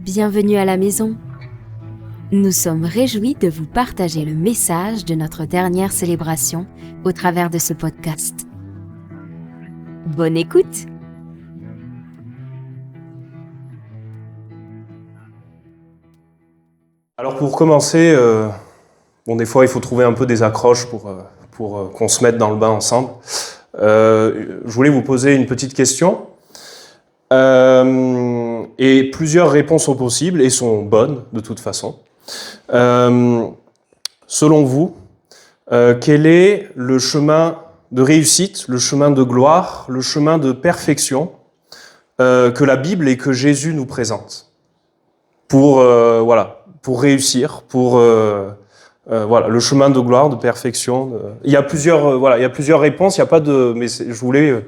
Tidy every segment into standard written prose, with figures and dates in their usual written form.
Bienvenue à la maison. Nous sommes réjouis de vous partager le message de notre dernière célébration au travers de ce podcast. Bonne écoute! Alors pour commencer, des fois il faut trouver un peu des accroches pour qu'on se mette dans le bain ensemble. Je voulais vous poser une petite question. Et plusieurs réponses sont possibles et sont bonnes de toute façon. Selon vous, quel est le chemin de réussite, le chemin de gloire, le chemin de perfection que la Bible et que Jésus nous présente pour réussir, pour le chemin de gloire, de perfection. Il y a plusieurs réponses. Il y a pas de, mais je voulais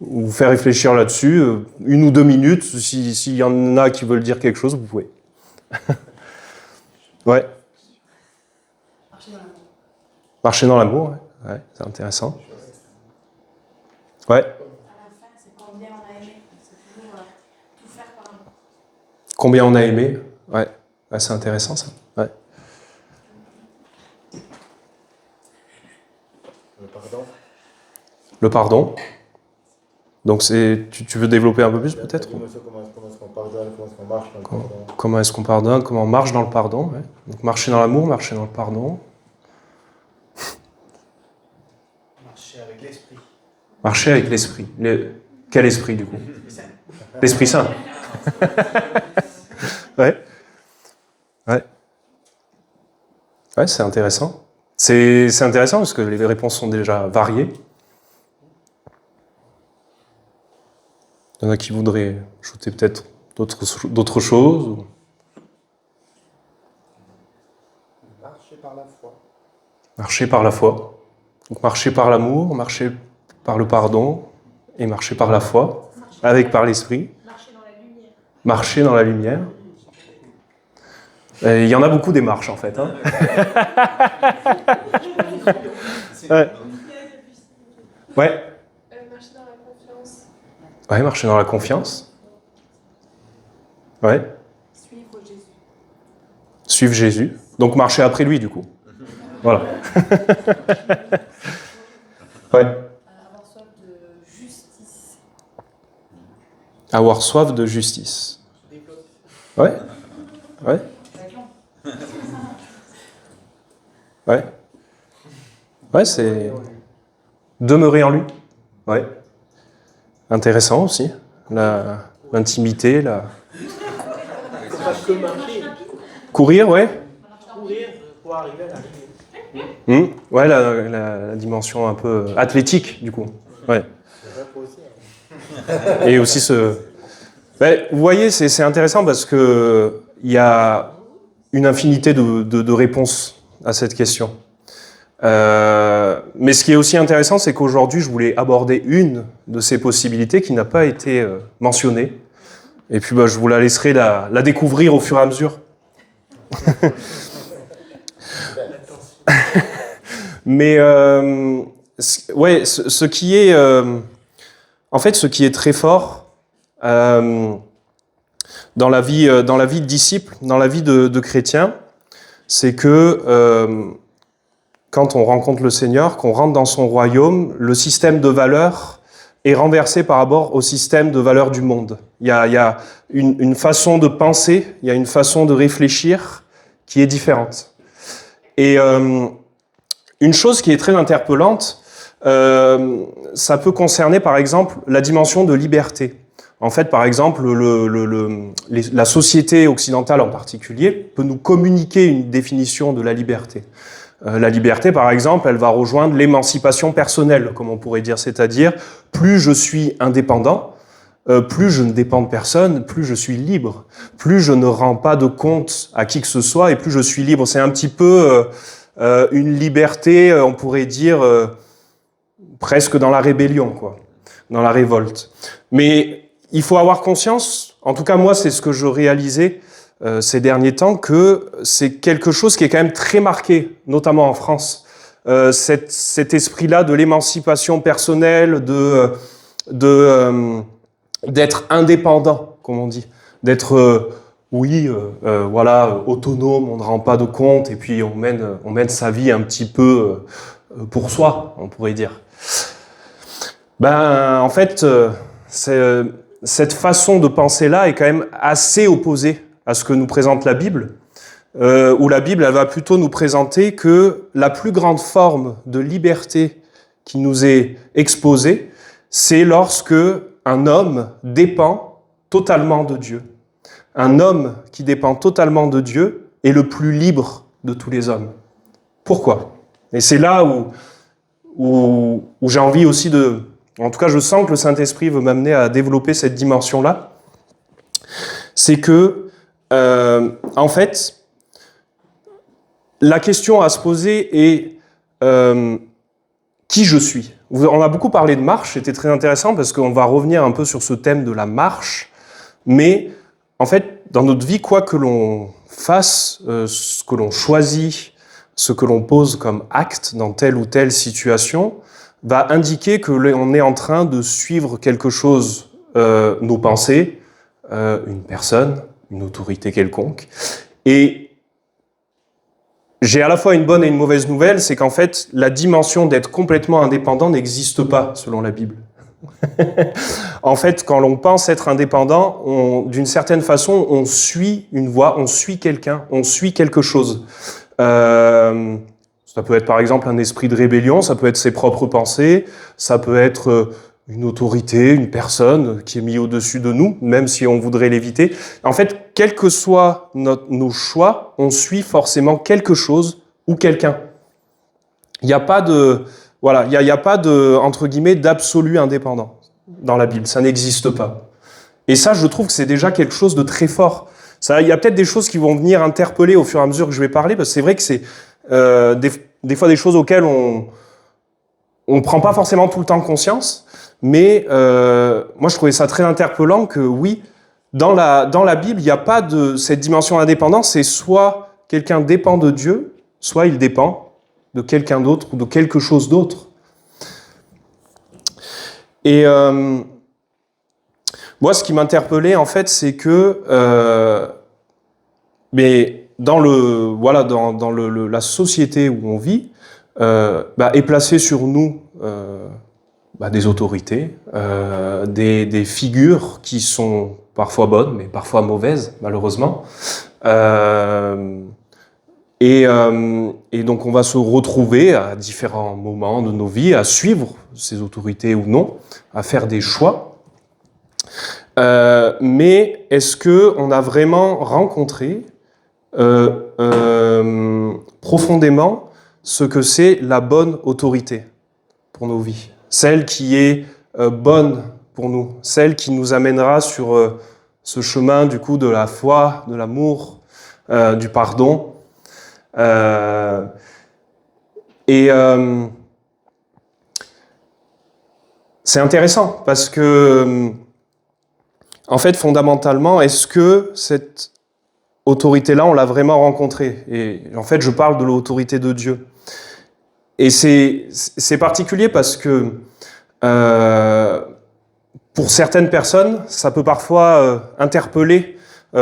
vous faire réfléchir là-dessus, 1 ou 2 minutes. S'il y en a qui veulent dire quelque chose, vous pouvez. Ouais. Marcher dans l'amour, ouais, c'est intéressant. Ouais. À la fin, c'est combien on a aimé. C'est toujours tout faire par amour. Combien on a aimé, ouais, c'est intéressant ça. Ouais. Le pardon. Donc tu veux développer un peu plus peut-être? Comment est-ce qu'on pardonne, comment est-ce qu'on marche dans le pardon? Comment est-ce qu'on pardonne, comment on marche dans le pardon, ouais. Donc marcher dans l'amour, marcher dans le pardon. Marcher avec l'esprit. Marcher avec l'esprit. Quel esprit du coup? L'Esprit Saint. Ouais. Ouais. Ouais, c'est intéressant. C'est intéressant parce que les réponses sont déjà variées. Il y en a qui voudraient ajouter peut-être d'autres choses. Marcher par la foi. Marcher par la foi. Donc marcher par l'amour, marcher par le pardon et marcher par la foi, par l'esprit. Marcher dans la lumière. Marcher dans la lumière. Il y en a beaucoup des marches en fait. Hein. Ouais. Ouais. Marcher dans la confiance. Ouais, marcher dans la confiance. Ouais. Suivre Jésus. Suivre Jésus. Donc marcher après lui du coup. Voilà. Ouais. Avoir soif de justice. Avoir soif de justice. Ouais. Ouais. Ouais. Ouais, c'est demeurer en lui. Ouais. Intéressant aussi. L'intimité, C'est pas que marcher. courir, ouais. Courir pour arriver à l'arrivée. Ouais, la dimension un peu athlétique, du coup. Ouais. C'est vrai aussi. Et aussi vous voyez, c'est intéressant parce que il y a une infinité de réponses à cette question. Mais ce qui est aussi intéressant, c'est qu'aujourd'hui, je voulais aborder une de ces possibilités qui n'a pas été mentionnée. Et puis, je vous la laisserai la découvrir au fur et à mesure. Mais ce qui est en fait, ce qui est très fort dans la vie de disciple, dans la vie de chrétien, c'est que quand on rencontre le Seigneur, qu'on rentre dans son royaume, le système de valeurs est renversé par rapport au système de valeurs du monde. Il y a une façon de penser, il y a une façon de réfléchir qui est différente. Et une chose qui est très interpellante, ça peut concerner par exemple la dimension de liberté. En fait, par exemple, la société occidentale en particulier peut nous communiquer une définition de la liberté. La liberté, par exemple, elle va rejoindre l'émancipation personnelle, comme on pourrait dire, c'est-à-dire plus je suis indépendant, plus je ne dépends de personne, plus je suis libre, plus je ne rends pas de compte à qui que ce soit et plus je suis libre. C'est un petit peu une liberté, on pourrait dire, presque dans la rébellion, quoi, dans la révolte. Mais il faut avoir conscience, en tout cas moi c'est ce que je réalisais ces derniers temps, que c'est quelque chose qui est quand même très marqué, notamment en France. Cet esprit-là de l'émancipation personnelle, d'être indépendant, comme on dit, d'être voilà, autonome, on ne rend pas de compte, et puis on mène sa vie un petit peu pour soi, on pourrait dire. En fait, cette façon de penser-là est quand même assez opposée à ce que nous présente la Bible, où la Bible, elle va plutôt nous présenter que la plus grande forme de liberté qui nous est exposée, c'est lorsque un homme dépend totalement de Dieu. Un homme qui dépend totalement de Dieu est le plus libre de tous les hommes. Pourquoi ? Et c'est là où j'ai envie aussi de... En tout cas, je sens que le Saint-Esprit veut m'amener à développer cette dimension-là. C'est que, en fait, la question à se poser est qui je suis ? On a beaucoup parlé de marche, c'était très intéressant parce qu'on va revenir un peu sur ce thème de la marche, mais en fait, dans notre vie, quoi que l'on fasse, ce que l'on choisit, ce que l'on pose comme acte dans telle ou telle situation, va indiquer que l'on est en train de suivre quelque chose, nos pensées, une personne, une autorité quelconque. Et j'ai à la fois une bonne et une mauvaise nouvelle, c'est qu'en fait, la dimension d'être complètement indépendant n'existe pas, selon la Bible. En fait, quand l'on pense être indépendant, d'une certaine façon, on suit une voie, on suit quelqu'un, on suit quelque chose. Ça peut être par exemple un esprit de rébellion, ça peut être ses propres pensées, ça peut être une autorité, une personne qui est mise au-dessus de nous, même si on voudrait l'éviter. En fait, quels que soient nos choix, on suit forcément quelque chose ou quelqu'un. Il n'y a pas de, voilà, il y a pas de, entre guillemets, d'absolu indépendant dans la Bible. Ça n'existe pas. Et ça, je trouve que c'est déjà quelque chose de très fort. Ça, il y a peut-être des choses qui vont venir interpeller au fur et à mesure que je vais parler, parce que c'est vrai que c'est des fois des choses auxquelles on prend pas forcément tout le temps conscience, mais moi je trouvais ça très interpellant que oui, dans la Bible, il n'y a pas de cette dimension indépendance, c'est soit quelqu'un dépend de Dieu, soit il dépend de quelqu'un d'autre ou de quelque chose d'autre. Et moi, ce qui m'interpellait en fait, c'est que mais dans la société où on vit, est placé sur nous des autorités, des figures qui sont parfois bonnes, mais parfois mauvaises, malheureusement. Et donc on va se retrouver à différents moments de nos vies à suivre ces autorités ou non, à faire des choix. Mais est-ce qu'on a vraiment rencontré profondément ce que c'est la bonne autorité pour nos vies, celle qui est bonne pour nous, celle qui nous amènera sur ce chemin du coup de la foi, de l'amour, du pardon. C'est intéressant parce que en fait fondamentalement, est-ce que cette autorité-là, on l'a vraiment rencontrée? Et en fait, je parle de l'autorité de Dieu. Et c'est particulier parce que pour certaines personnes, ça peut parfois interpeller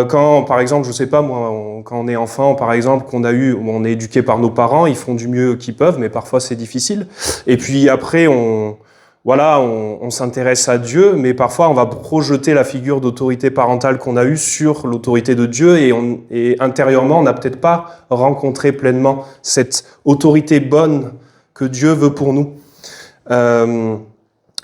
quand, par exemple, je sais pas moi, quand on est enfant, par exemple, on est éduqué par nos parents, ils font du mieux qu'ils peuvent, mais parfois c'est difficile. Et puis après, on s'intéresse à Dieu, mais parfois on va projeter la figure d'autorité parentale qu'on a eue sur l'autorité de Dieu et intérieurement, on n'a peut-être pas rencontré pleinement cette autorité bonne que Dieu veut pour nous.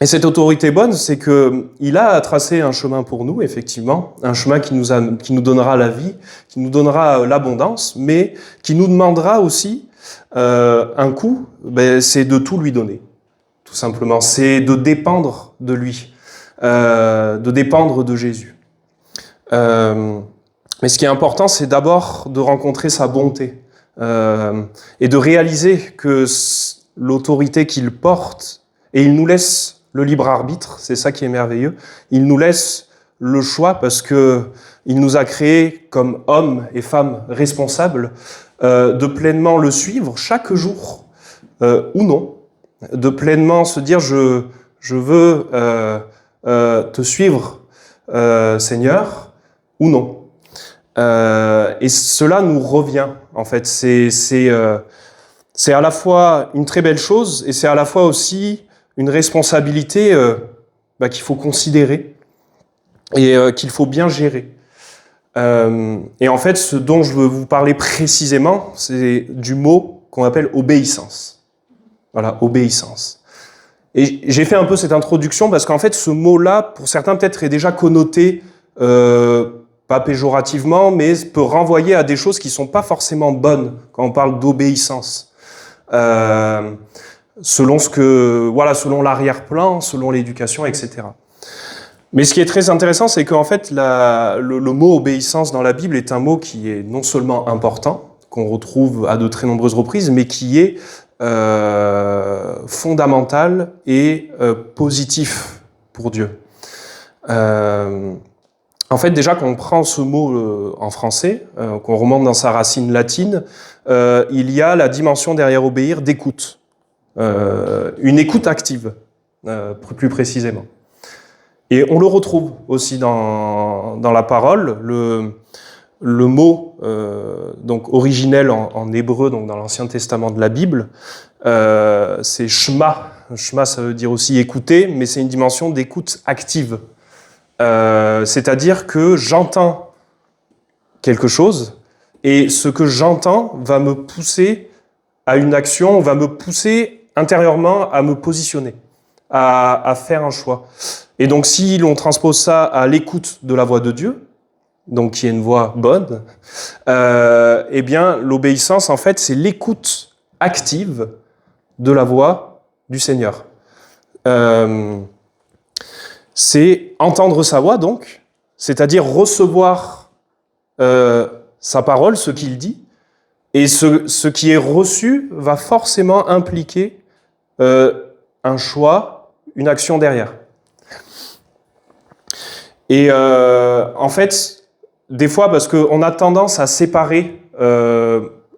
Et cette autorité bonne, c'est que il a tracé un chemin pour nous, effectivement, un chemin qui nous donnera la vie, qui nous donnera l'abondance, mais qui nous demandera aussi un coup, c'est de tout lui donner. Tout simplement, c'est de dépendre de lui, de dépendre de Jésus. Mais ce qui est important, c'est d'abord de rencontrer sa bonté et de réaliser que l'autorité qu'il porte, et il nous laisse le libre arbitre, c'est ça qui est merveilleux, il nous laisse le choix parce que il nous a créés comme hommes et femmes responsables de pleinement le suivre chaque jour ou non. De pleinement se dire je veux te suivre Seigneur ou non. Et cela nous revient, en fait. C'est à la fois une très belle chose et c'est à la fois aussi une responsabilité qu'il faut considérer et qu'il faut bien gérer. Et en fait, ce dont je veux vous parler précisément, c'est du mot qu'on appelle obéissance. Voilà, obéissance. Et j'ai fait un peu cette introduction parce qu'en fait, ce mot-là, pour certains peut-être, est déjà connoté, pas péjorativement, mais peut renvoyer à des choses qui sont pas forcément bonnes quand on parle d'obéissance. Selon selon l'arrière-plan, selon l'éducation, etc. Mais ce qui est très intéressant, c'est qu'en fait, le mot obéissance dans la Bible est un mot qui est non seulement important, qu'on retrouve à de très nombreuses reprises, mais qui est fondamental et positif pour Dieu. En fait, déjà, quand on prend ce mot en français, qu'on remonte dans sa racine latine, il y a la dimension derrière obéir d'écoute. Une écoute active, plus précisément. Et on le retrouve aussi dans la parole. Le mot donc originel en hébreu, donc dans l'Ancien Testament de la Bible, c'est shema. Shema, ça veut dire aussi écouter, mais c'est une dimension d'écoute active. C'est-à-dire que j'entends quelque chose et ce que j'entends va me pousser à une action, va me pousser intérieurement à me positionner, à faire un choix. Et donc si l'on transpose ça à l'écoute de la voix de Dieu, donc qui est une voix bonne, eh bien l'obéissance en fait c'est l'écoute active de la voix du Seigneur. C'est entendre sa voix donc, c'est-à-dire recevoir sa parole, ce qu'il dit, et ce qui est reçu va forcément impliquer un choix, une action derrière. Et en fait, des fois, parce qu'on a tendance à séparer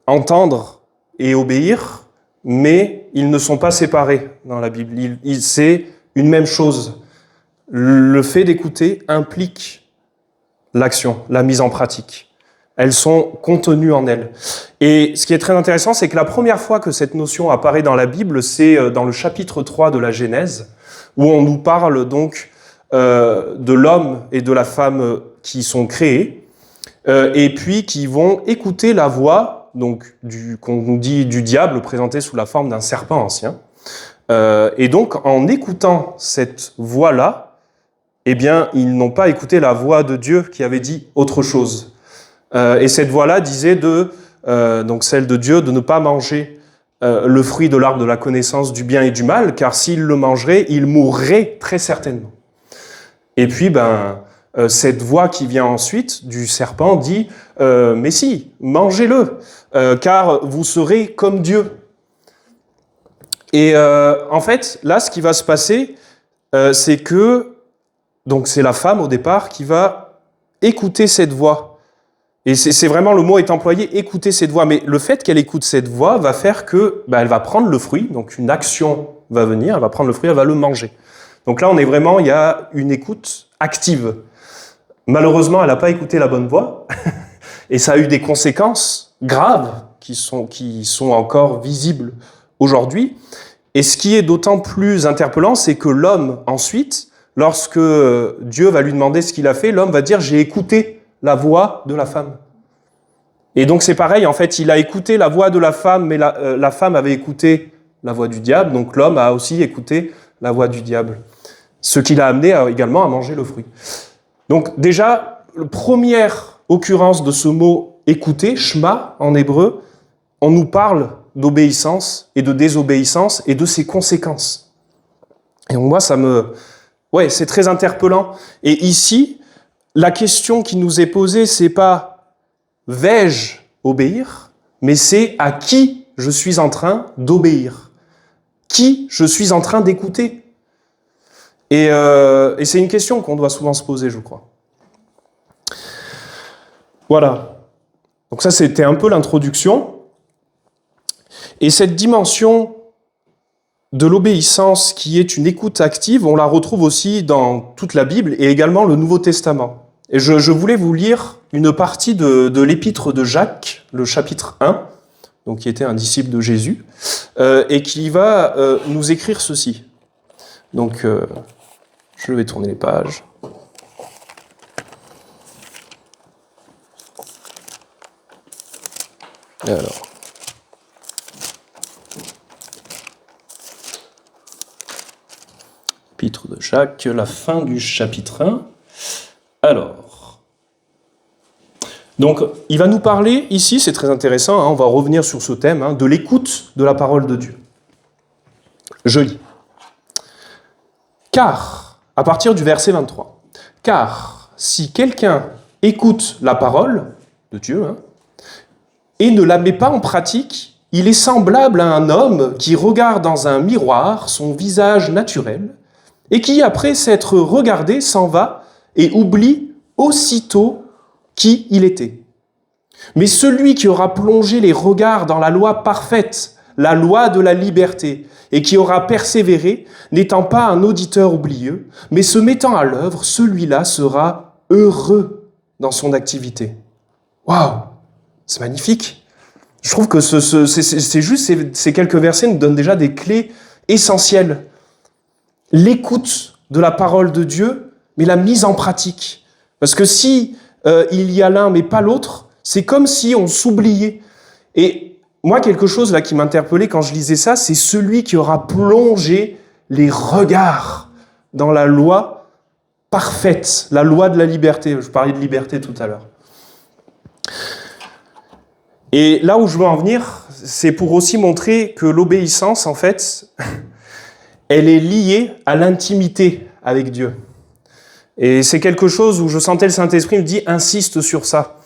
entendre et obéir, mais ils ne sont pas séparés dans la Bible. C'est une même chose. Le fait d'écouter implique l'action, la mise en pratique. Elles sont contenues en elles. Et ce qui est très intéressant, c'est que la première fois que cette notion apparaît dans la Bible, c'est dans le chapitre 3 de la Genèse, où on nous parle donc de l'homme et de la femme qui sont créés, et puis qui vont écouter la voix, donc qu'on nous dit du diable, présenté sous la forme d'un serpent ancien. Et donc, en écoutant cette voix-là, eh bien, ils n'ont pas écouté la voix de Dieu qui avait dit autre chose. Et cette voix-là disait donc celle de Dieu, de ne pas manger le fruit de l'arbre de la connaissance du bien et du mal, car s'ils le mangeraient, ils mourraient très certainement. Et puis, cette voix qui vient ensuite du serpent dit « Mais si, mangez-le, car vous serez comme Dieu. » Et en fait, là, ce qui va se passer, c'est que donc c'est la femme au départ qui va écouter cette voix. Et c'est vraiment, le mot est employé, écouter cette voix. Mais le fait qu'elle écoute cette voix va faire que elle va prendre le fruit, donc une action va venir, elle va prendre le fruit, elle va le manger. Donc là, il y a une écoute active. Malheureusement, elle n'a pas écouté la bonne voix, et ça a eu des conséquences graves qui sont encore visibles aujourd'hui. Et ce qui est d'autant plus interpellant, c'est que l'homme, ensuite, lorsque Dieu va lui demander ce qu'il a fait, l'homme va dire « j'ai écouté la voix de la femme ». Et donc c'est pareil, en fait, il a écouté la voix de la femme, mais la femme avait écouté la voix du diable, donc l'homme a aussi écouté la voix du diable. Ce qui l'a amené également à manger le fruit. Donc déjà, la première occurrence de ce mot « écouter », « shema » en hébreu, on nous parle d'obéissance et de désobéissance et de ses conséquences. Et donc moi, c'est très interpellant. Et ici, la question qui nous est posée, c'est pas « vais-je obéir ?» mais c'est « à qui je suis en train d'obéir ?» Qui je suis en train d'écouter ? Et c'est une question qu'on doit souvent se poser, je crois. Voilà. Donc ça, c'était un peu l'introduction. Et cette dimension de l'obéissance qui est une écoute active, on la retrouve aussi dans toute la Bible et également le Nouveau Testament. Et je voulais vous lire une partie de l'épître de Jacques, le chapitre 1, donc qui était un disciple de Jésus, et qui va nous écrire ceci. Donc, je vais tourner les pages. Et alors. Épître de Jacques, la fin du chapitre 1. Alors. Donc, il va nous parler ici, c'est très intéressant, on va revenir sur ce thème, de l'écoute de la parole de Dieu. Je lis. Car, à partir du verset 23, car si quelqu'un écoute la parole de Dieu, et ne la met pas en pratique, il est semblable à un homme qui regarde dans un miroir son visage naturel, et qui, après s'être regardé, s'en va et oublie aussitôt qui il était. Mais celui qui aura plongé les regards dans la loi parfaite, la loi de la liberté, et qui aura persévéré, n'étant pas un auditeur oublieux, mais se mettant à l'œuvre, celui-là sera heureux dans son activité. Waouh, c'est magnifique. Je trouve que ces quelques versets nous donnent déjà des clés essentielles. L'écoute de la parole de Dieu, mais la mise en pratique. Parce que si il y a l'un mais pas l'autre, c'est comme si on s'oubliait. Et moi, quelque chose là qui m'interpellait quand je lisais ça, c'est celui qui aura plongé les regards dans la loi parfaite, la loi de la liberté. Je parlais de liberté tout à l'heure. Et là où je veux en venir, c'est pour aussi montrer que l'obéissance, en fait, elle est liée à l'intimité avec Dieu. Et c'est quelque chose où je sentais le Saint-Esprit me dire, insiste sur ça.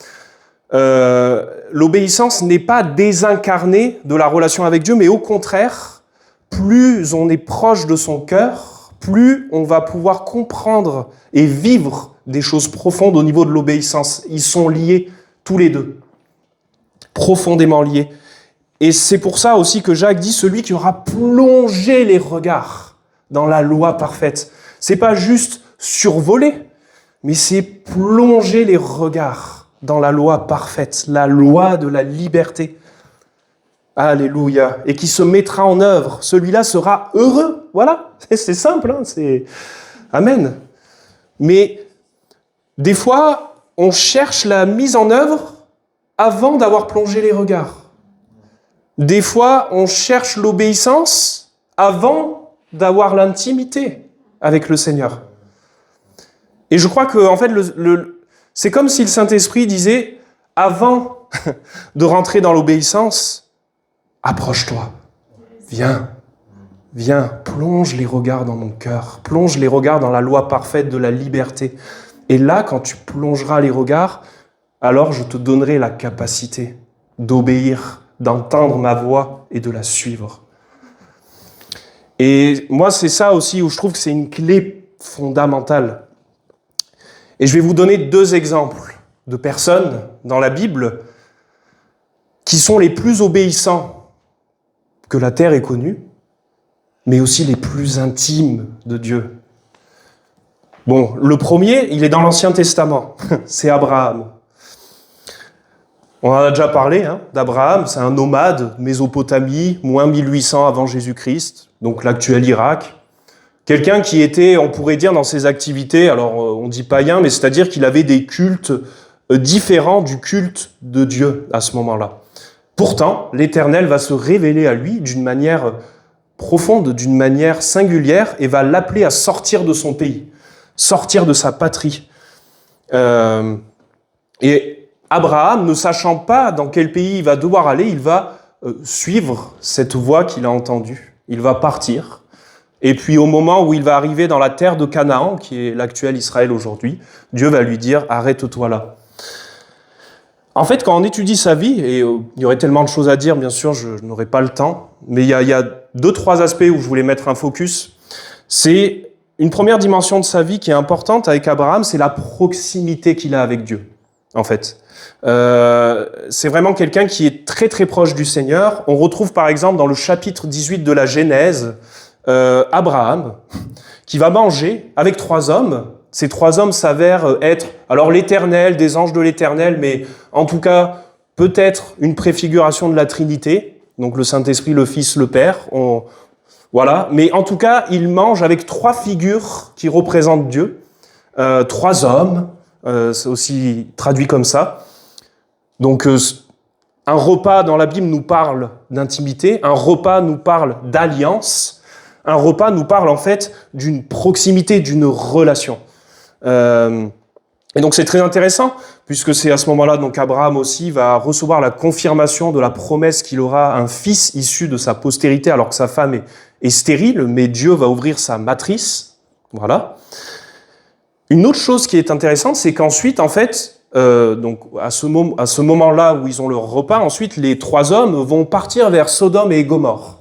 L'obéissance n'est pas désincarnée de la relation avec Dieu, mais au contraire, plus on est proche de son cœur, plus on va pouvoir comprendre et vivre des choses profondes au niveau de l'obéissance. Ils sont liés tous les deux, profondément liés. Et c'est pour ça aussi que Jacques dit celui qui aura plongé les regards dans la loi parfaite. C'est pas juste survoler, mais c'est plonger les regards dans la loi parfaite, la loi de la liberté. Alléluia. Et qui se mettra en œuvre. Celui-là sera heureux. Voilà. C'est simple. C'est Amen. Mais des fois, on cherche la mise en œuvre avant d'avoir plongé les regards. Des fois, on cherche l'obéissance avant d'avoir l'intimité avec le Seigneur. Et je crois que, en fait, c'est comme si le Saint-Esprit disait, avant de rentrer dans l'obéissance, approche-toi, viens, plonge les regards dans mon cœur, plonge les regards dans la loi parfaite de la liberté. Et là, quand tu plongeras les regards, alors je te donnerai la capacité d'obéir, d'entendre ma voix et de la suivre. Et moi, c'est ça aussi où je trouve que c'est une clé fondamentale. Et je vais vous donner 2 exemples de personnes dans la Bible qui sont les plus obéissants que la terre ait connue, mais aussi les plus intimes de Dieu. Bon, le premier, il est dans l'Ancien Testament, c'est Abraham. On en a déjà parlé, d'Abraham, c'est un nomade, Mésopotamie, moins 1800 avant Jésus-Christ, donc l'actuel Irak. Quelqu'un qui était, on pourrait dire, dans ses activités, alors on dit païen, mais c'est-à-dire qu'il avait des cultes différents du culte de Dieu à ce moment-là. Pourtant, l'Éternel va se révéler à lui d'une manière profonde, d'une manière singulière, et va l'appeler à sortir de son pays, sortir de sa patrie. Et Abraham, ne sachant pas dans quel pays il va devoir aller, il va suivre cette voie qu'il a entendue. Il va partir. Et puis au moment où il va arriver dans la terre de Canaan, qui est l'actuel Israël aujourd'hui, Dieu va lui dire « arrête-toi là ». En fait, quand on étudie sa vie, et il y aurait tellement de choses à dire, bien sûr, je n'aurai pas le temps, mais il y a 2-3 aspects où je voulais mettre un focus. C'est une première dimension de sa vie qui est importante avec Abraham, c'est la proximité qu'il a avec Dieu, en fait. C'est vraiment quelqu'un qui est très très proche du Seigneur. On retrouve par exemple dans le chapitre 18 de la Genèse, Abraham, qui va manger avec 3 hommes, ces trois hommes s'avèrent être, alors l'Éternel, des anges de l'Éternel, mais en tout cas, peut-être une préfiguration de la Trinité, donc le Saint-Esprit, le Fils, le Père, voilà. Mais en tout cas, ils mangent avec trois figures qui représentent Dieu, trois hommes, c'est aussi traduit comme ça. Donc, un repas dans la Bible nous parle d'intimité, un repas nous parle d'alliance, un repas nous parle en fait d'une proximité, d'une relation. Et donc c'est très intéressant, puisque c'est à ce moment-là donc Abraham aussi va recevoir la confirmation de la promesse qu'il aura un fils issu de sa postérité, alors que sa femme est stérile, mais Dieu va ouvrir sa matrice. Voilà. Une autre chose qui est intéressante, c'est qu'ensuite, en fait, donc à ce moment-là où ils ont leur repas, ensuite les trois hommes vont partir vers Sodome et Gomorrhe.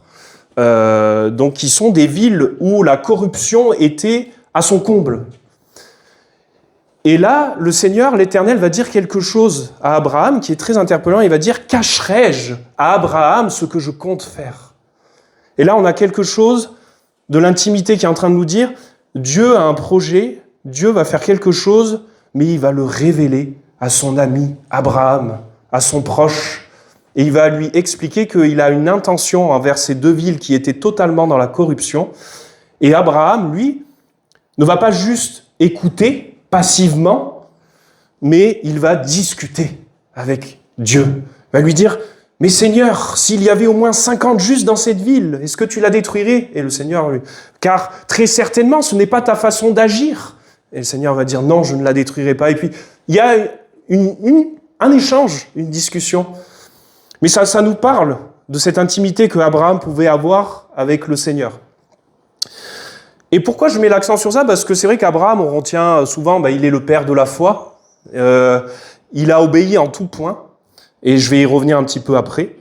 Donc qui sont des villes où la corruption était à son comble. Et là, le Seigneur, l'Éternel, va dire quelque chose à Abraham qui est très interpellant. Il va dire « Cacherai-je à Abraham ce que je compte faire ?» Et là, on a quelque chose de l'intimité qui est en train de nous dire « Dieu a un projet, Dieu va faire quelque chose, mais il va le révéler à son ami Abraham, à son proche. Et il va lui expliquer qu'il a une intention envers ces deux villes qui étaient totalement dans la corruption. Et Abraham, lui, ne va pas juste écouter passivement, mais il va discuter avec Dieu. Il va lui dire « Mais Seigneur, s'il y avait au moins 50 justes dans cette ville, est-ce que tu la détruirais ?» Et le Seigneur lui « Car très certainement, ce n'est pas ta façon d'agir. » Et le Seigneur va dire « Non, je ne la détruirai pas. » Et puis, il y a un échange, une discussion. Mais ça nous parle de cette intimité que Abraham pouvait avoir avec le Seigneur. Et pourquoi je mets l'accent sur ça ? Parce que c'est vrai qu'Abraham, on retient souvent, il est le père de la foi. Il a obéi en tout point. Et je vais y revenir un petit peu après.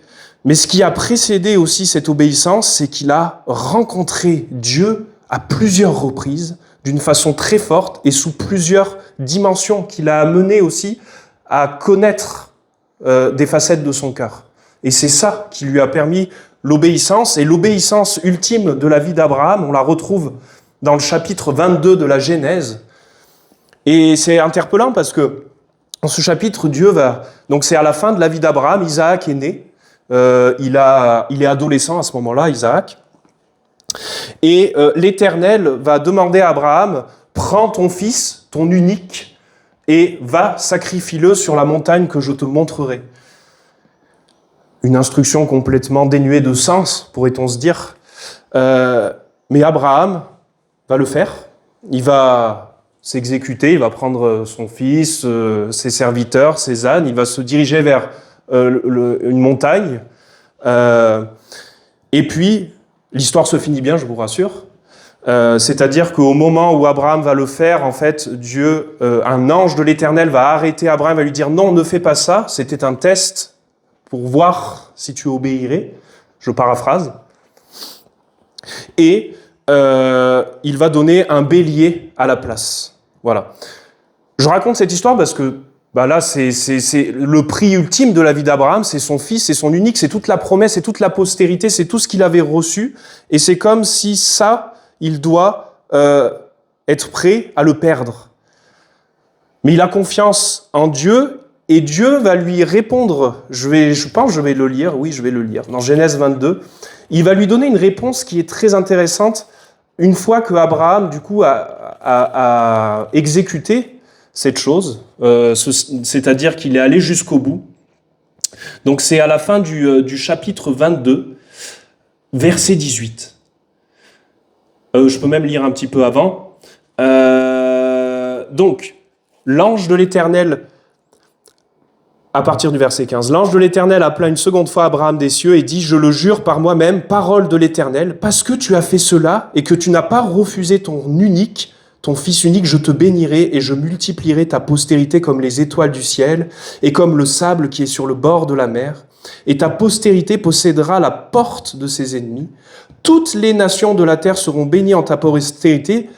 Mais ce qui a précédé aussi cette obéissance, c'est qu'il a rencontré Dieu à plusieurs reprises, d'une façon très forte et sous plusieurs dimensions, qu'il a amené aussi à connaître des facettes de son cœur. Et c'est ça qui lui a permis l'obéissance. Et l'obéissance ultime de la vie d'Abraham, on la retrouve dans le chapitre 22 de la Genèse. Et c'est interpellant parce que dans ce chapitre, Dieu va... Donc c'est à la fin de la vie d'Abraham, Isaac est né. Il est adolescent à ce moment-là, Isaac. Et l'Éternel va demander à Abraham, prends ton fils, ton unique, et va, sacrifie-le sur la montagne que je te montrerai. Une instruction complètement dénuée de sens, pourrait-on se dire. Mais Abraham va le faire. Il va s'exécuter, il va prendre son fils, ses serviteurs, ses ânes, il va se diriger vers une montagne. Et puis, l'histoire se finit bien, je vous rassure. C'est-à-dire qu'au moment où Abraham va le faire, en fait, Dieu, un ange de l'Éternel va arrêter Abraham, va lui dire « Non, ne fais pas ça, c'était un test pour voir si tu obéirais. » Je paraphrase. Et il va donner un bélier à la place. Voilà. Je raconte cette histoire parce que là, c'est le prix ultime de la vie d'Abraham, c'est son fils, c'est son unique, c'est toute la promesse, c'est toute la postérité, c'est tout ce qu'il avait reçu. Et c'est comme si ça, il doit être prêt à le perdre. Mais il a confiance en Dieu et Dieu va lui répondre. Je pense que je vais le lire, oui, je vais le lire. Dans Genèse 22, il va lui donner une réponse qui est très intéressante une fois que Abraham, du coup, a exécuté cette chose, c'est-à-dire qu'il est allé jusqu'au bout. Donc c'est à la fin du chapitre 22, verset 18. Je peux même lire un petit peu avant. Donc, l'ange de l'Éternel, à partir du verset 15, l'ange de l'Éternel appela une seconde fois Abraham des cieux et dit « Je le jure par moi-même, parole de l'Éternel, parce que tu as fait cela et que tu n'as pas refusé ton unique, ton fils unique, je te bénirai et je multiplierai ta postérité comme les étoiles du ciel et comme le sable qui est sur le bord de la mer. Et ta postérité possédera la porte de ses ennemis. Toutes les nations de la terre seront bénies en ta postérité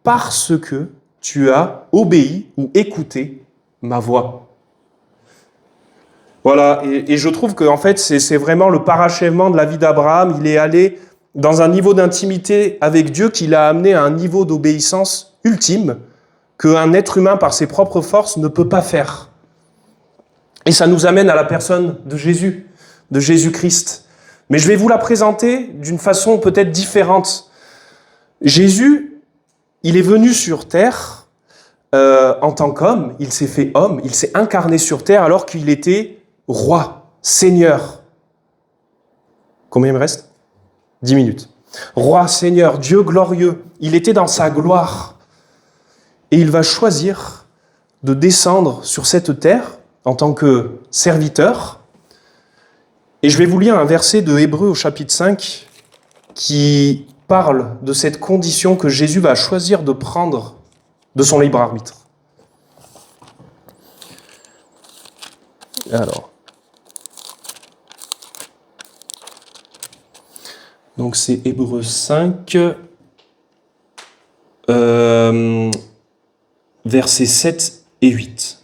parce que tu as obéi ou écouté ma voix. » Voilà, et je trouve que en fait, c'est vraiment le parachèvement de la vie d'Abraham. Il est allé dans un niveau d'intimité avec Dieu qui l'a amené à un niveau d'obéissance ultime qu'un être humain, par ses propres forces, ne peut pas faire. Et ça nous amène à la personne de Jésus-Christ. Mais je vais vous la présenter d'une façon peut-être différente. Jésus, il est venu sur terre en tant qu'homme, il s'est fait homme, il s'est incarné sur terre alors qu'il était roi, seigneur. Combien il me reste ? 10 minutes. Roi, Seigneur, Dieu glorieux, il était dans sa gloire. Et il va choisir de descendre sur cette terre en tant que serviteur. Et je vais vous lire un verset de Hébreux au chapitre 5 qui parle de cette condition que Jésus va choisir de prendre de son libre arbitre. Alors. Donc c'est Hébreux 5, versets 7 et 8.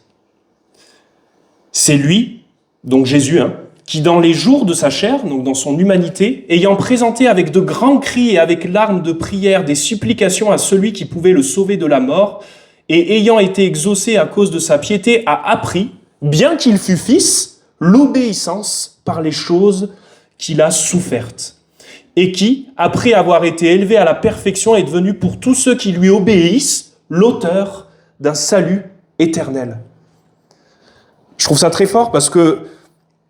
C'est lui, donc Jésus, qui dans les jours de sa chair, donc dans son humanité, ayant présenté avec de grands cris et avec larmes de prière des supplications à celui qui pouvait le sauver de la mort, et ayant été exaucé à cause de sa piété, a appris, bien qu'il fût fils, l'obéissance par les choses qu'il a souffertes. Et qui, après avoir été élevé à la perfection, est devenu pour tous ceux qui lui obéissent, l'auteur d'un salut éternel. Je trouve ça très fort parce que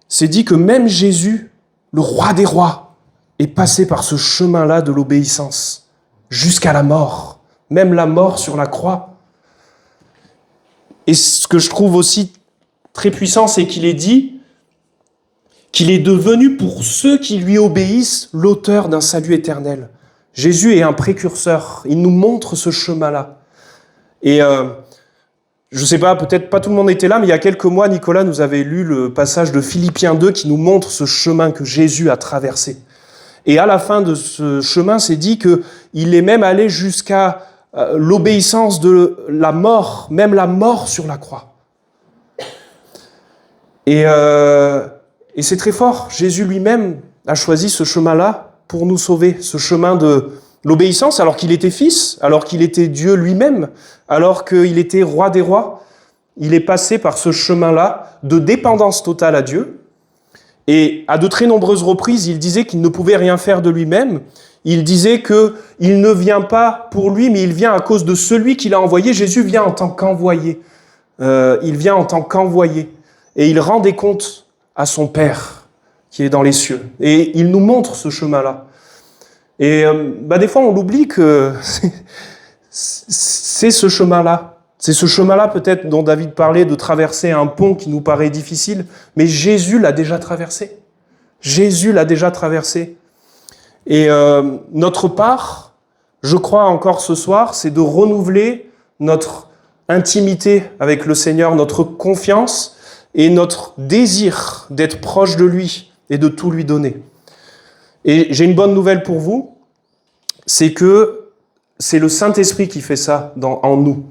c'est dit que même Jésus, le roi des rois, est passé par ce chemin-là de l'obéissance, jusqu'à la mort, même la mort sur la croix. Et ce que je trouve aussi très puissant, c'est qu'il est dit qu'il est devenu pour ceux qui lui obéissent l'auteur d'un salut éternel. Jésus est un précurseur, il nous montre ce chemin-là. Et je ne sais pas, peut-être pas tout le monde était là, mais il y a quelques mois, Nicolas nous avait lu le passage de Philippiens 2 qui nous montre ce chemin que Jésus a traversé. Et à la fin de ce chemin, c'est dit qu'il est même allé jusqu'à l'obéissance de la mort, même la mort sur la croix. Et c'est très fort. Jésus lui-même a choisi ce chemin-là pour nous sauver, ce chemin de l'obéissance, alors qu'il était fils, alors qu'il était Dieu lui-même, alors qu'il était roi des rois. Il est passé par ce chemin-là de dépendance totale à Dieu. Et à de très nombreuses reprises, il disait qu'il ne pouvait rien faire de lui-même. Il disait qu'il ne vient pas pour lui, mais il vient à cause de celui qui l'a envoyé. Jésus vient en tant qu'envoyé. Il vient en tant qu'envoyé. Et il rend des comptes à son Père qui est dans les cieux. Et il nous montre ce chemin-là. Et des fois, on l'oublie que c'est ce chemin-là. C'est ce chemin-là peut-être dont David parlait, de traverser un pont qui nous paraît difficile, mais Jésus l'a déjà traversé. Jésus l'a déjà traversé. Et notre part, je crois encore ce soir, c'est de renouveler notre intimité avec le Seigneur, notre confiance et notre désir d'être proche de lui et de tout lui donner. Et j'ai une bonne nouvelle pour vous, c'est que c'est le Saint-Esprit qui fait ça en nous.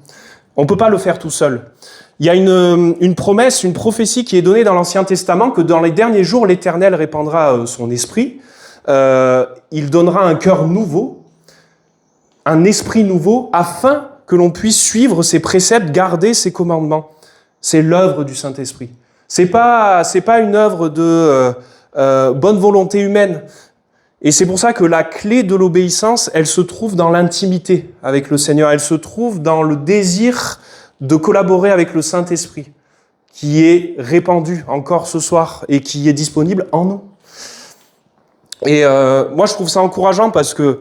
On ne peut pas le faire tout seul. Il y a une promesse, une prophétie qui est donnée dans l'Ancien Testament que dans les derniers jours, l'Éternel répandra son esprit. Il donnera un cœur nouveau, un esprit nouveau, afin que l'on puisse suivre ses préceptes, garder ses commandements. C'est l'œuvre du Saint-Esprit. C'est pas une œuvre de bonne volonté humaine. Et c'est pour ça que la clé de l'obéissance, elle se trouve dans l'intimité avec le Seigneur. Elle se trouve dans le désir de collaborer avec le Saint-Esprit, qui est répandu encore ce soir et qui est disponible en nous. Et moi, je trouve ça encourageant parce que,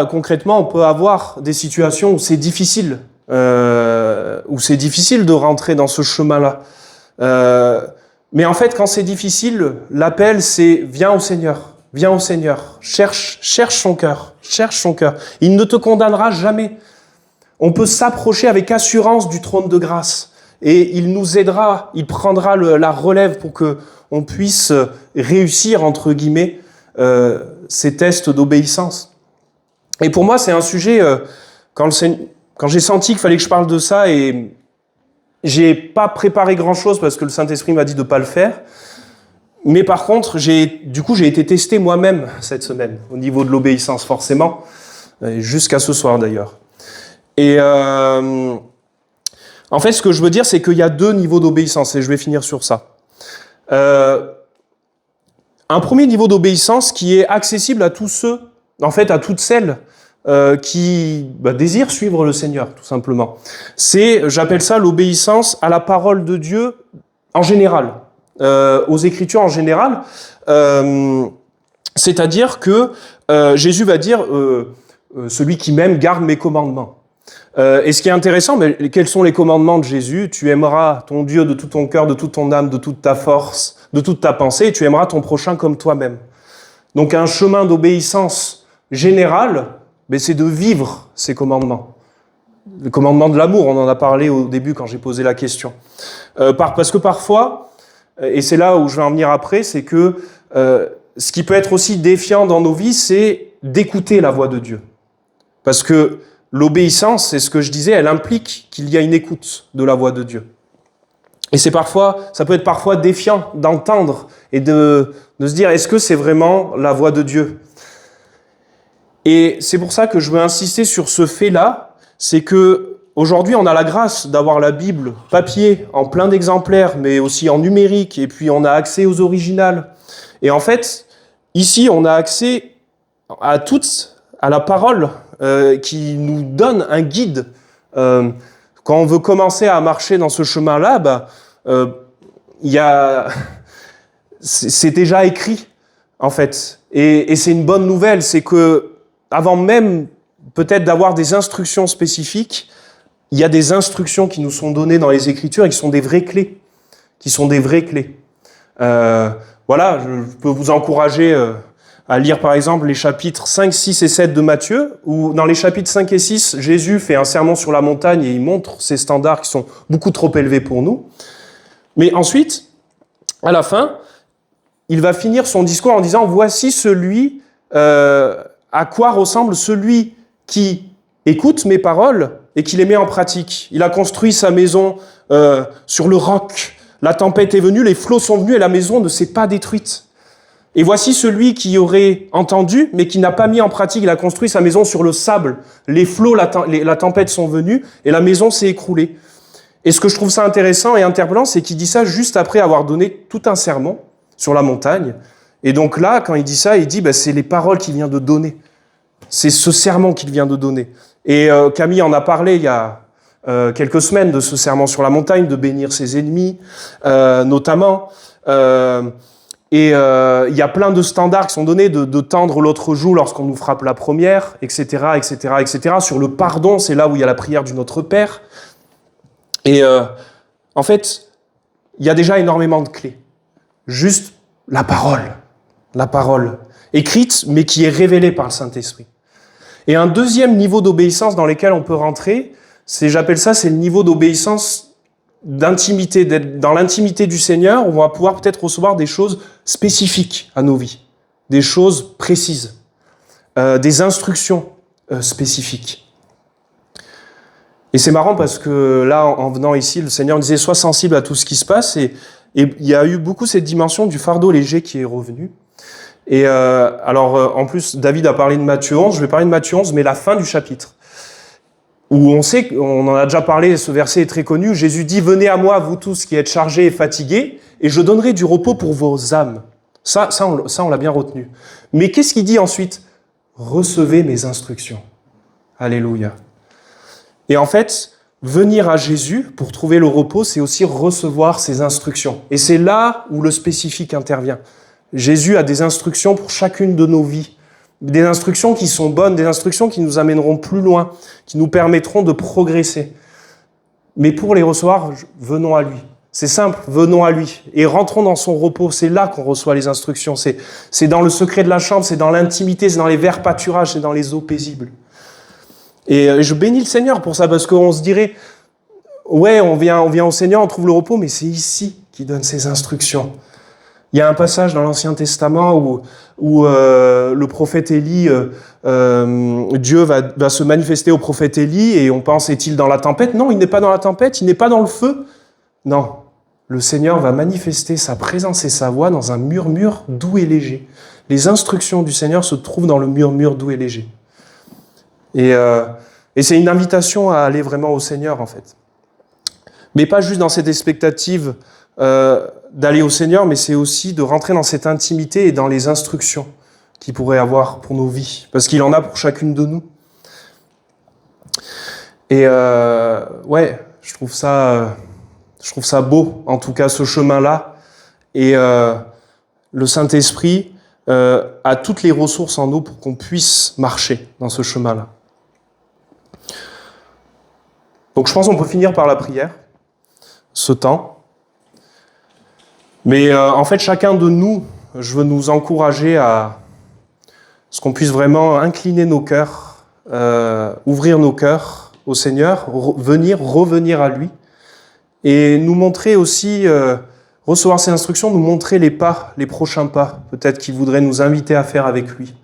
concrètement, on peut avoir des situations où c'est difficile, de rentrer dans ce chemin-là. Mais en fait, quand c'est difficile, l'appel, c'est « Viens au Seigneur, cherche son cœur, cherche son cœur. Il ne te condamnera jamais. » On peut s'approcher avec assurance du trône de grâce et il nous aidera, il prendra la relève pour que on puisse réussir, entre guillemets, ces tests d'obéissance. Et pour moi, c'est un sujet, quand j'ai senti qu'il fallait que je parle de ça, et j'ai pas préparé grand-chose parce que le Saint-Esprit m'a dit de pas le faire, mais par contre, j'ai été testé moi-même cette semaine, au niveau de l'obéissance, forcément, jusqu'à ce soir d'ailleurs. Et en fait, ce que je veux dire, c'est qu'il y a 2 niveaux d'obéissance, et je vais finir sur ça. Un premier niveau d'obéissance qui est accessible à tous ceux, en fait à toutes celles qui désirent suivre le Seigneur, tout simplement. J'appelle ça l'obéissance à la parole de Dieu en général, aux Écritures en général. C'est-à-dire que Jésus va dire celui qui m'aime garde mes commandements. Et ce qui est intéressant, quels sont les commandements de Jésus? Tu aimeras ton Dieu de tout ton cœur, de toute ton âme, de toute ta force, de toute ta pensée, et tu aimeras ton prochain comme toi-même. Donc un chemin d'obéissance générale, c'est de vivre ces commandements. Le commandement de l'amour, on en a parlé au début quand j'ai posé la question. Parce que parfois, et c'est là où je vais en venir après, c'est que ce qui peut être aussi défiant dans nos vies, c'est d'écouter la voix de Dieu. Parce que l'obéissance, c'est ce que je disais, elle implique qu'il y a une écoute de la voix de Dieu. Et ça peut être parfois défiant d'entendre et de se dire, est-ce que c'est vraiment la voix de Dieu? Et c'est pour ça que je veux insister sur ce fait-là, c'est que aujourd'hui on a la grâce d'avoir la Bible papier en plein d'exemplaires, mais aussi en numérique, et puis on a accès aux originales. Et en fait, ici on a accès à la parole qui nous donne un guide. Quand on veut commencer à marcher dans ce chemin-là, c'est déjà écrit, en fait. Et c'est une bonne nouvelle, c'est que avant même peut-être d'avoir des instructions spécifiques, il y a des instructions qui nous sont données dans les Écritures et qui sont des vraies clés. Voilà, je peux vous encourager à lire par exemple les chapitres 5, 6 et 7 de Matthieu, où dans les chapitres 5 et 6, Jésus fait un sermon sur la montagne et il montre ces standards qui sont beaucoup trop élevés pour nous. Mais ensuite, à la fin, il va finir son discours en disant « Voici celui à quoi ressemble celui qui écoute mes paroles et qui les met en pratique. Il a construit sa maison sur le roc. La tempête est venue, les flots sont venus et la maison ne s'est pas détruite. Et voici celui qui aurait entendu, mais qui n'a pas mis en pratique. Il a construit sa maison sur le sable. Les flots, la tempête sont venus et la maison s'est écroulée. Et ce que je trouve ça intéressant et interpellant, c'est qu'il dit ça juste après avoir donné tout un sermon sur la montagne. Et donc là, quand il dit ça, il dit c'est les paroles qu'il vient de donner. C'est ce sermon qu'il vient de donner. Et Camille en a parlé il y a quelques semaines de ce sermon sur la montagne, de bénir ses ennemis, notamment. Et il y a plein de standards qui sont donnés, de tendre l'autre joue lorsqu'on nous frappe la première, etc., etc., etc. Sur le pardon, c'est là où il y a la prière du Notre Père. Et en fait, il y a déjà énormément de clés. Juste la parole, écrite, mais qui est révélée par le Saint-Esprit. Et un deuxième niveau d'obéissance dans lequel on peut rentrer, j'appelle ça, c'est le niveau d'obéissance d'intimité, d'être dans l'intimité du Seigneur, où on va pouvoir peut-être recevoir des choses spécifiques à nos vies, des choses précises, des instructions spécifiques. Et c'est marrant parce que là, en venant ici, le Seigneur disait « Sois sensible à tout ce qui se passe », et il y a eu beaucoup cette dimension du fardeau léger qui est revenue. Et en plus, David a parlé de Matthieu 11, je vais parler de Matthieu 11, mais la fin du chapitre, où on sait, on en a déjà parlé, ce verset est très connu, où Jésus dit « Venez à moi, vous tous qui êtes chargés et fatigués, et je donnerai du repos pour vos âmes. » Ça, on l'a bien retenu. Mais qu'est-ce qu'il dit ensuite? « Recevez mes instructions. » Alléluia. Et en fait, venir à Jésus pour trouver le repos, c'est aussi recevoir ses instructions. Et c'est là où le spécifique intervient. Jésus a des instructions pour chacune de nos vies. Des instructions qui sont bonnes, des instructions qui nous amèneront plus loin, qui nous permettront de progresser. Mais pour les recevoir, venons à lui. C'est simple, venons à lui. Et rentrons dans son repos. C'est là qu'on reçoit les instructions. C'est dans le secret de la chambre, c'est dans l'intimité, c'est dans les verts pâturages, c'est dans les eaux paisibles. Et je bénis le Seigneur pour ça, parce qu'on se dirait, ouais, on vient au Seigneur, on trouve le repos, mais c'est ici qu'il donne ses instructions. Il y a un passage dans l'Ancien Testament où le prophète Élie, Dieu va se manifester au prophète Élie, et on pense, est-il dans la tempête? Non, il n'est pas dans la tempête, il n'est pas dans le feu. Non, le Seigneur va manifester sa présence et sa voix dans un murmure doux et léger. Les instructions du Seigneur se trouvent dans le murmure doux et léger. Et Et c'est une invitation à aller vraiment au Seigneur, en fait. Mais pas juste dans cette expectative d'aller au Seigneur, mais c'est aussi de rentrer dans cette intimité et dans les instructions qu'il pourrait avoir pour nos vies, parce qu'il en a pour chacune de nous. Et ouais, je trouve ça beau, en tout cas, ce chemin-là. Et le Saint-Esprit a toutes les ressources en nous pour qu'on puisse marcher dans ce chemin-là. Donc je pense qu'on peut finir par la prière, ce temps. Mais en fait, chacun de nous, je veux nous encourager à ce qu'on puisse vraiment incliner nos cœurs, ouvrir nos cœurs au Seigneur, revenir à lui, et nous montrer aussi, recevoir ses instructions, nous montrer les pas, les prochains pas, peut-être qu'il voudrait nous inviter à faire avec lui.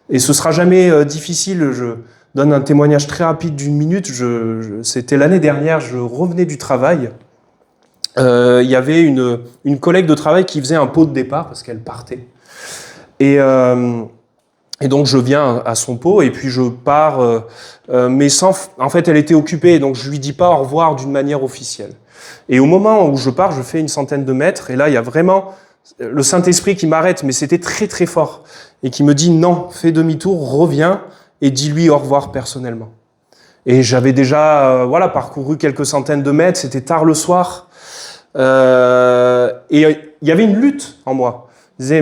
Et ce sera jamais difficile. Je donne un témoignage très rapide d'une minute. C'était l'année dernière, je revenais du travail. Il y avait une collègue de travail qui faisait un pot de départ parce qu'elle partait. Et donc je viens à son pot et puis je pars, mais en fait elle était occupée, donc je lui dis pas au revoir d'une manière officielle. Et au moment où je pars, je fais une centaine de mètres et là il y a vraiment le Saint-Esprit qui m'arrête, mais c'était très très fort et qui me dit non, fais demi-tour, reviens et dis-lui au revoir personnellement. Et j'avais déjà parcouru quelques centaines de mètres, c'était tard le soir. Et il y avait une lutte en moi. Je disais,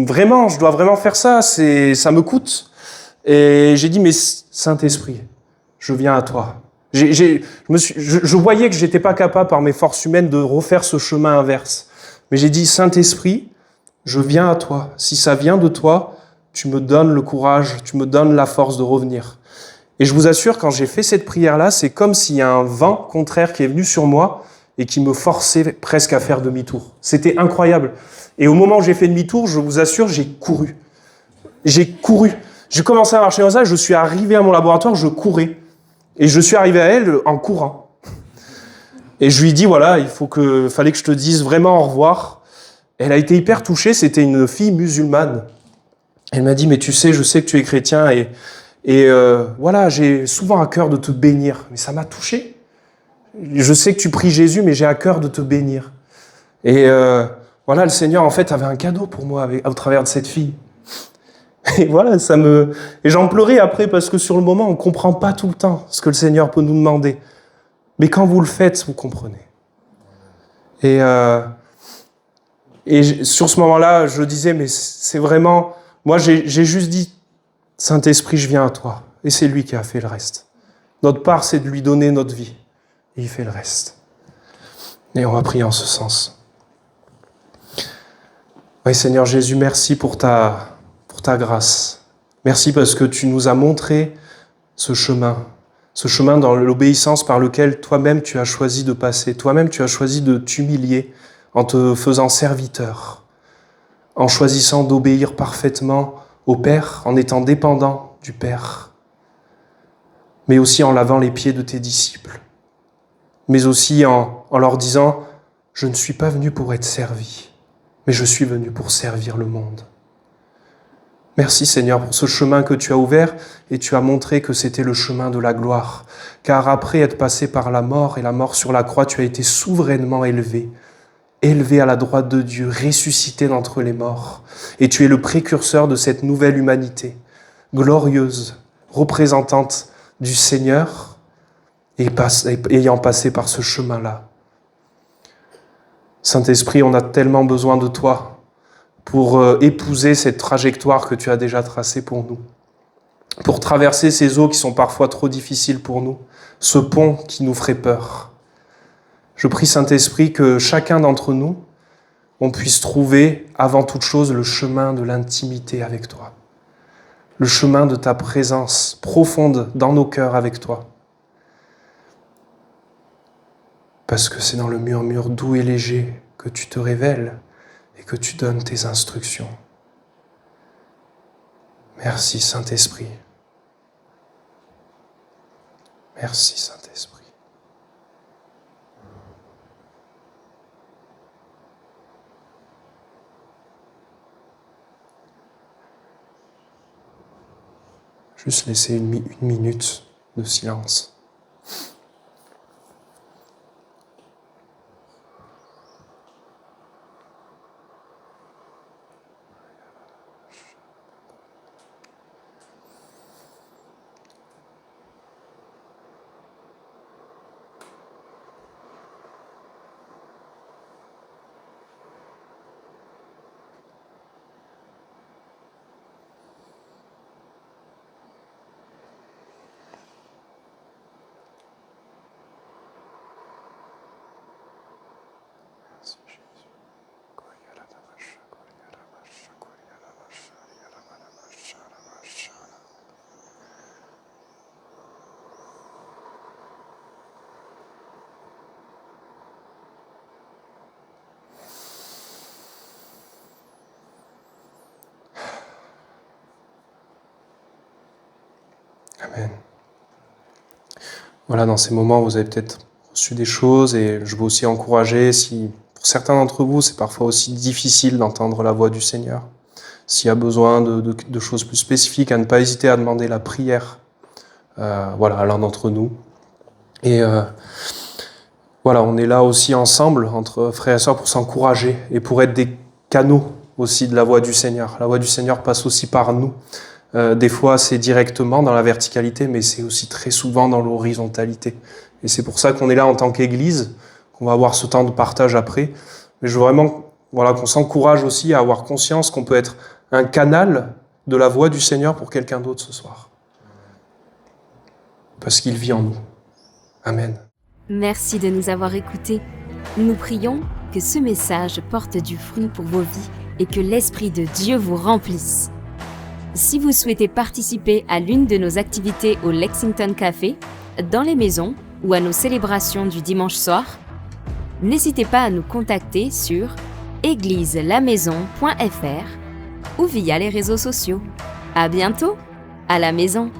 vraiment, je dois vraiment faire ça, ça me coûte. Et j'ai dit, mais Saint-Esprit, je viens à toi. Je voyais que j'étais pas capable par mes forces humaines de refaire ce chemin inverse. Mais j'ai dit, Saint-Esprit, je viens à toi. Si ça vient de toi, tu me donnes le courage, tu me donnes la force de revenir. Et je vous assure, quand j'ai fait cette prière-là, c'est comme s'il y a un vent contraire qui est venu sur moi et qui me forçait presque à faire demi-tour. C'était incroyable. Et au moment où j'ai fait demi-tour, je vous assure, j'ai couru. J'ai commencé à marcher comme ça, je suis arrivé à mon laboratoire, je courais. Et je suis arrivé à elle en courant. Et je lui ai dit, voilà, fallait que je te dise vraiment au revoir. Elle a été hyper touchée, c'était une fille musulmane. Elle m'a dit, mais tu sais, je sais que tu es chrétien et voilà, j'ai souvent à cœur de te bénir. Mais ça m'a touché. Je sais que tu pries Jésus, mais j'ai à cœur de te bénir. Et voilà, le Seigneur, en fait, avait un cadeau pour moi au travers de cette fille. Et voilà, et j'en pleurais après, parce que sur le moment, on ne comprend pas tout le temps ce que le Seigneur peut nous demander. Mais quand vous le faites, vous comprenez. Et sur ce moment-là, je disais, mais c'est vraiment... Moi, j'ai juste dit, Saint-Esprit, je viens à toi. Et c'est lui qui a fait le reste. Notre part, c'est de lui donner notre vie. Et il fait le reste. Et on va prier en ce sens. Oui, Seigneur Jésus, merci pour ta grâce. Merci parce que tu nous as montré ce chemin dans l'obéissance par lequel toi-même tu as choisi de passer. Toi-même tu as choisi de t'humilier en te faisant serviteur, en choisissant d'obéir parfaitement au Père, en étant dépendant du Père, mais aussi en lavant les pieds de tes disciples, mais aussi en leur disant « Je ne suis pas venu pour être servi, mais je suis venu pour servir le monde. » Merci Seigneur pour ce chemin que tu as ouvert et tu as montré que c'était le chemin de la gloire. Car après être passé par la mort et la mort sur la croix, tu as été souverainement élevé à la droite de Dieu, ressuscité d'entre les morts. Et tu es le précurseur de cette nouvelle humanité, glorieuse, représentante du Seigneur et ayant passé par ce chemin-là. Saint-Esprit, on a tellement besoin de toi pour épouser cette trajectoire que tu as déjà tracée pour nous, pour traverser ces eaux qui sont parfois trop difficiles pour nous, ce pont qui nous ferait peur. Je prie, Saint-Esprit, que chacun d'entre nous, on puisse trouver, avant toute chose, le chemin de l'intimité avec toi, le chemin de ta présence profonde dans nos cœurs avec toi. Parce que c'est dans le murmure doux et léger que tu te révèles et que tu donnes tes instructions. Merci Saint-Esprit. Merci Saint-Esprit. Juste laisser une minute de silence. Amen. Voilà, dans ces moments, vous avez peut-être reçu des choses et je veux aussi encourager, si pour certains d'entre vous, c'est parfois aussi difficile d'entendre la voix du Seigneur, s'il y a besoin de choses plus spécifiques, à ne pas hésiter à demander la prière à l'un d'entre nous. Et voilà, on est là aussi ensemble, entre frères et sœurs, pour s'encourager et pour être des canaux aussi de la voix du Seigneur. La voix du Seigneur passe aussi par nous. Des fois, c'est directement dans la verticalité, mais c'est aussi très souvent dans l'horizontalité. Et c'est pour ça qu'on est là en tant qu'Église, qu'on va avoir ce temps de partage après. Mais je veux vraiment qu'on s'encourage aussi à avoir conscience qu'on peut être un canal de la voix du Seigneur pour quelqu'un d'autre ce soir. Parce qu'il vit en nous. Amen. Merci de nous avoir écoutés. Nous prions que ce message porte du fruit pour vos vies et que l'Esprit de Dieu vous remplisse. Si vous souhaitez participer à l'une de nos activités au Lexington Café, dans les maisons ou à nos célébrations du dimanche soir, n'hésitez pas à nous contacter sur égliselamaison.fr ou via les réseaux sociaux. À bientôt, à la maison.